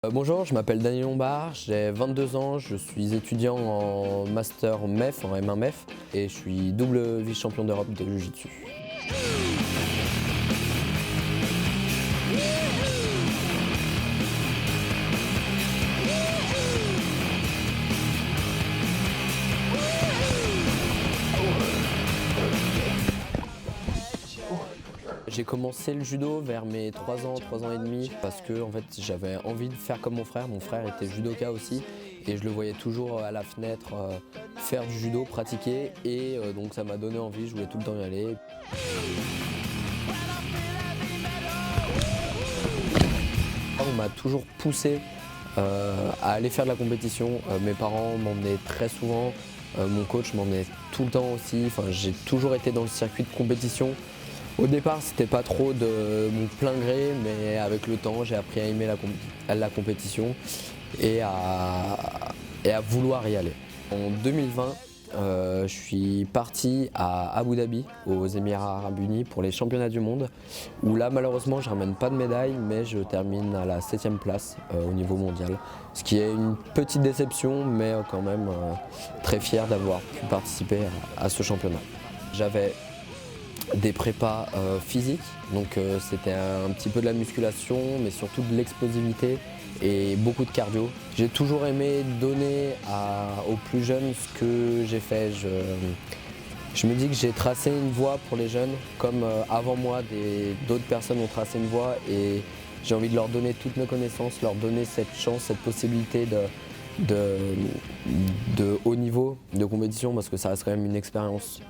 Bonjour, je m'appelle Daniel Lombard, j'ai 22 ans, je suis étudiant en master MEF, en M1 MEF, et je suis double vice-champion d'Europe de Jiu-Jitsu. J'ai commencé le judo vers mes 3 ans et demi, parce que en fait, j'avais envie de faire comme mon frère. Mon frère était judoka aussi, et je le voyais toujours à la fenêtre faire du judo, pratiquer, et donc ça m'a donné envie, je voulais tout le temps y aller. On m'a toujours poussé à aller faire de la compétition. Mes parents m'emmenaient très souvent, mon coach m'emmenait tout le temps aussi. Enfin, j'ai toujours été dans le circuit de compétition. Au départ, c'était pas trop de mon plein gré, mais avec le temps, j'ai appris à aimer la compétition et à vouloir y aller. En 2020, je suis parti à Abu Dhabi, aux Émirats Arabes Unis, pour les championnats du monde, où là, malheureusement, je ramène pas de médaille, mais je termine à la 7e place au niveau mondial. Ce qui est une petite déception, mais quand même très fier d'avoir pu participer à ce championnat. J'avais des prépas physiques, donc c'était un petit peu de la musculation, mais surtout de l'explosivité et beaucoup de cardio. J'ai toujours aimé donner aux plus jeunes ce que j'ai fait. Je me dis que j'ai tracé une voie pour les jeunes, comme avant moi d'autres personnes ont tracé une voie, et j'ai envie de leur donner toutes mes connaissances, leur donner cette chance, cette possibilité de haut niveau de compétition, parce que ça reste quand même une expérience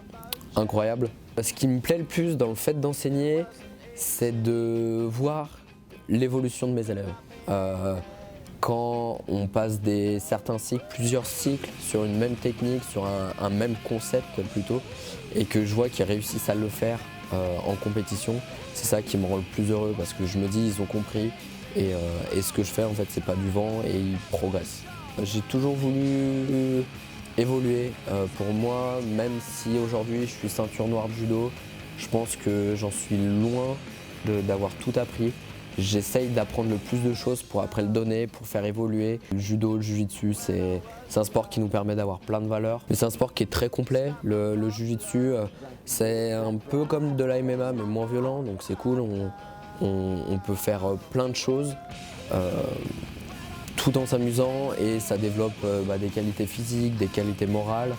incroyable. Ce qui me plaît le plus dans le fait d'enseigner, c'est de voir l'évolution de mes élèves. Quand on passe certains cycles, plusieurs cycles sur une même technique, sur un même concept plutôt, et que je vois qu'ils réussissent à le faire en compétition, c'est ça qui me rend le plus heureux, parce que je me dis ils ont compris, et ce que je fais en fait c'est pas du vent, et ils progressent. J'ai toujours voulu évoluer. Pour moi, même si aujourd'hui je suis ceinture noire de judo, je pense que j'en suis loin d'avoir tout appris. J'essaye d'apprendre le plus de choses pour après le donner, pour faire évoluer. Le judo, le jiu-jitsu, c'est un sport qui nous permet d'avoir plein de valeurs. Mais c'est un sport qui est très complet. Le jiu-jitsu, c'est un peu comme de la MMA, mais moins violent, donc c'est cool. On peut faire plein de choses tout en s'amusant, et ça développe des qualités physiques, des qualités morales.